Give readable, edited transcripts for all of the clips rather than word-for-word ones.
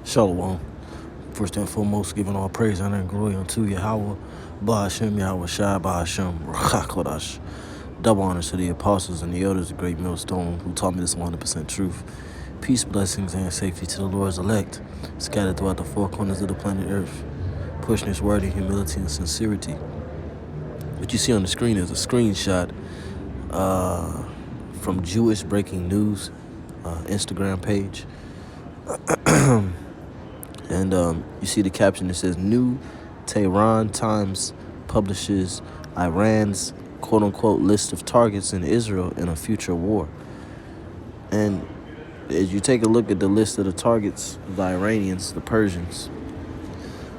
Shalom. First and foremost, giving all praise, honor, and glory unto Yahweh, Bahashem, Yahweh Shai, Bahashem, Rachakodash. Double honors to the apostles and the elders, the great millstone, who taught me this 100% truth. Peace, blessings, and safety to the Lord's elect, scattered throughout the four corners of the planet Earth, pushing His word in humility and sincerity. What you see on the screen is a screenshot from Jewish Breaking News Instagram page. And you see the caption that says, New Tehran Times publishes Iran's quote-unquote list of targets in Israel in a future war. And as you take a look at the list of the targets of the Iranians, the Persians,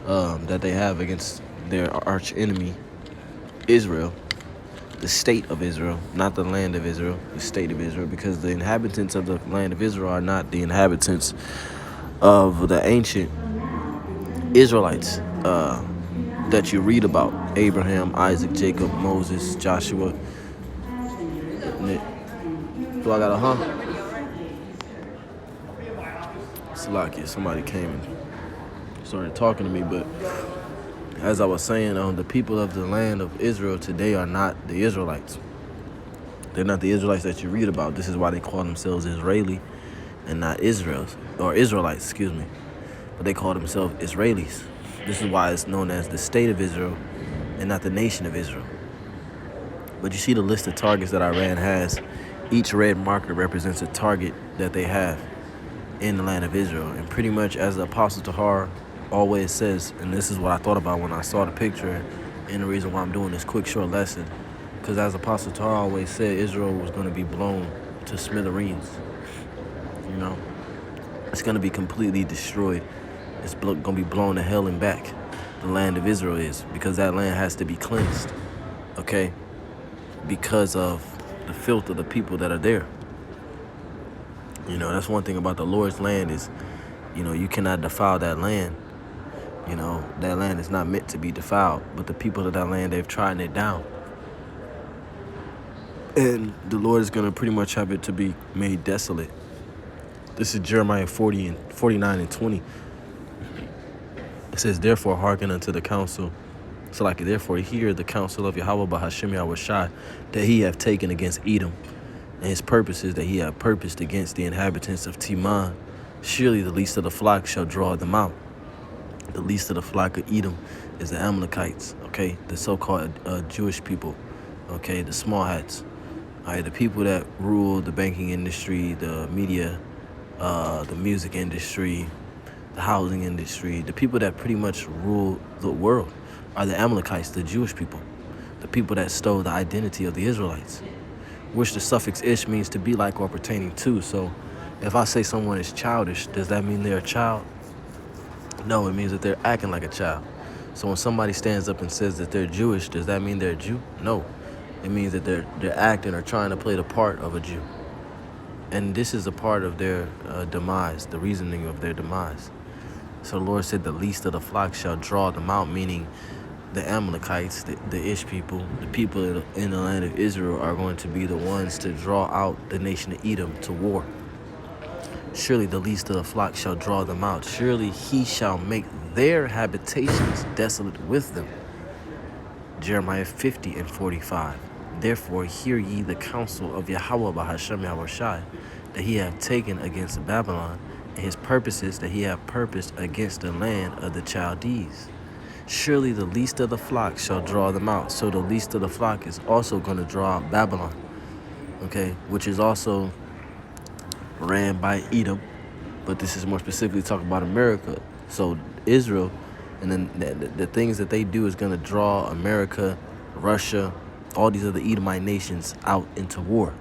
that they have against their arch enemy, Israel, the state of Israel, not the land of Israel, the state of Israel, because the inhabitants of the land of Israel are not the inhabitants of the ancient Israelites that you read about: Abraham, Isaac, Jacob, Moses, Joshua. Do I got a Salakia, somebody came and started talking to me, but as I was saying, the people of the land of Israel today are not the Israelites. They're not the Israelites that you read about. This is why they call themselves Israeli and not Israelites, excuse me. But they call themselves Israelis. This is why it's known as the state of Israel and not the nation of Israel. But you see the list of targets that Iran has. Each red marker represents a target that they have in the land of Israel. And pretty much, as the Apostle Tahar always says, and this is what I thought about when I saw the picture, and the reason why I'm doing this quick short lesson, because as Apostle Tahar always said, Israel was going to be blown to smithereens. You know, it's going to be completely destroyed. It's going to be blown to hell and back. The land of Israel is, because that land has to be cleansed, okay? Because of the filth of the people that are there. You know, that's one thing about the Lord's land is, you know, you cannot defile that land. You know, that land is not meant to be defiled. But the people of that land, they've trodden it down. And the Lord is going to pretty much have it to be made desolate. This is Jeremiah 49 and 20. It says, therefore, hearken unto the counsel. So like, therefore, hear the counsel of Yahweh Bahashem Yahweh Shai, that he have taken against Edom, and his purposes that he have purposed against the inhabitants of Teman. Surely the least of the flock shall draw them out. The least of the flock of Edom is the Amalekites, okay? The so-called Jewish people, okay? The small hats, all right? The people that rule the banking industry, the media, the music industry, the housing industry, the people that pretty much rule the world are the Amalekites, the Jewish people, the people that stole the identity of the Israelites, which the suffix ish means to be like or pertaining to. So if I say someone is childish, does that mean they're a child? No, it means that they're acting like a child. So when somebody stands up and says that they're Jewish, does that mean they're a Jew? No, it means that they're acting or trying to play the part of a Jew. And this is a part of their demise, the reasoning of their demise. So the Lord said the least of the flock shall draw them out, meaning the Amalekites, the Ish people, the people in the land of Israel are going to be the ones to draw out the nation of Edom to war. Surely the least of the flock shall draw them out. Surely he shall make their habitations desolate with them. Jeremiah 50 and 45. Therefore hear ye the counsel of Yahweh Bahashem Yahweh Shai, that he hath taken against Babylon, and his purposes that he hath purposed against the land of the Chaldees. Surely the least of the flock shall draw them out. So the least of the flock is also going to draw out Babylon, okay, which is also ran by Edom, but this is more specifically talking about America. So Israel, and then the things that they do is going to draw America, Russia, all these other Edomite nations out into war.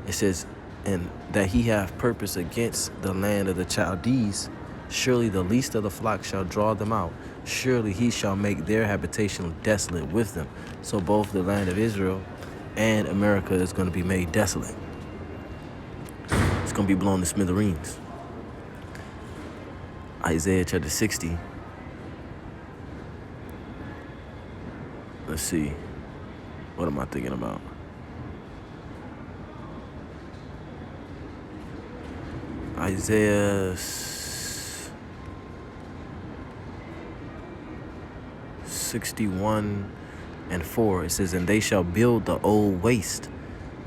It says, and that he hath purpose against the land of the Chaldees. Surely the least of the flock shall draw them out. Surely he shall make their habitation desolate with them. So both the land of Israel and America is going to be made desolate. It's going to be blown to smithereens. Isaiah chapter 60. Let's see. What am I thinking about? Isaiah 61:4. It says, and they shall build the old waste,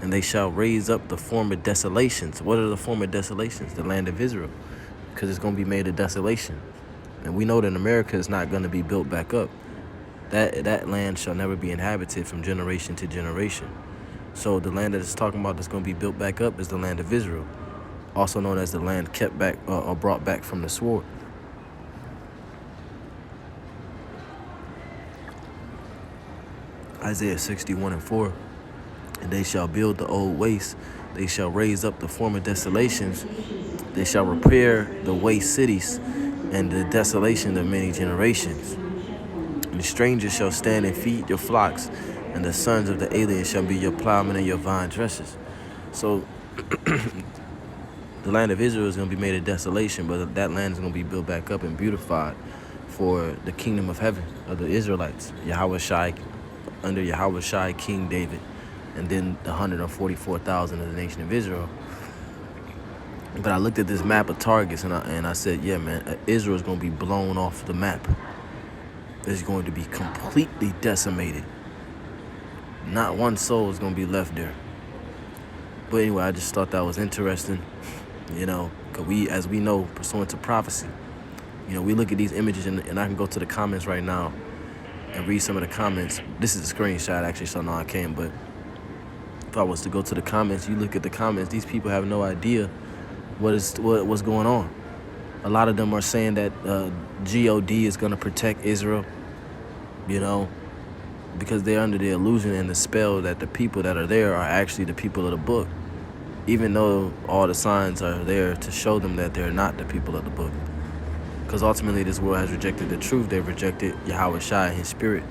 and they shall raise up the former desolations. What are the former desolations? The land of Israel, because it's going to be made a desolation. And we know that America is not going to be built back up. That land shall never be inhabited from generation to generation. So the land that it's talking about that's going to be built back up is the land of Israel, also known as the land kept back or brought back from the sword. Isaiah 61:4. And they shall build the old waste, they shall raise up the former desolations, they shall repair the waste cities and the desolation of many generations. And the strangers shall stand and feed your flocks, and the sons of the aliens shall be your plowmen and your vine dressers. So the land of Israel is going to be made a desolation, but that land is going to be built back up and beautified for the kingdom of heaven of the Israelites, Yahweh Shai, under Yahweh Shai, King David, and then the 144,000 of the nation of Israel. But I looked at this map of targets, and I said, yeah, man, Israel is going to be blown off the map. It's going to be completely decimated. Not one soul is going to be left there. But anyway, I just thought that was interesting, because as we know, pursuant to prophecy, we look at these images, and I can go to the comments right now and read some of the comments. This is a screenshot, actually, so no, I can't, but if I was to go to the comments, you look at the comments, these people have no idea what's going on. A lot of them are saying that God is going to protect Israel, because they're under the illusion and the spell that the people that are there are actually the people of the book, even though all the signs are there to show them that they're not the people of the book. Because ultimately this world has rejected the truth. They've rejected Yahweh Shai and his spirit.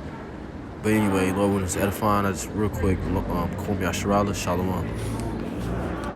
But anyway, Lord, when it's edifying, I just real quick, Kum Yasharallah, Shalom.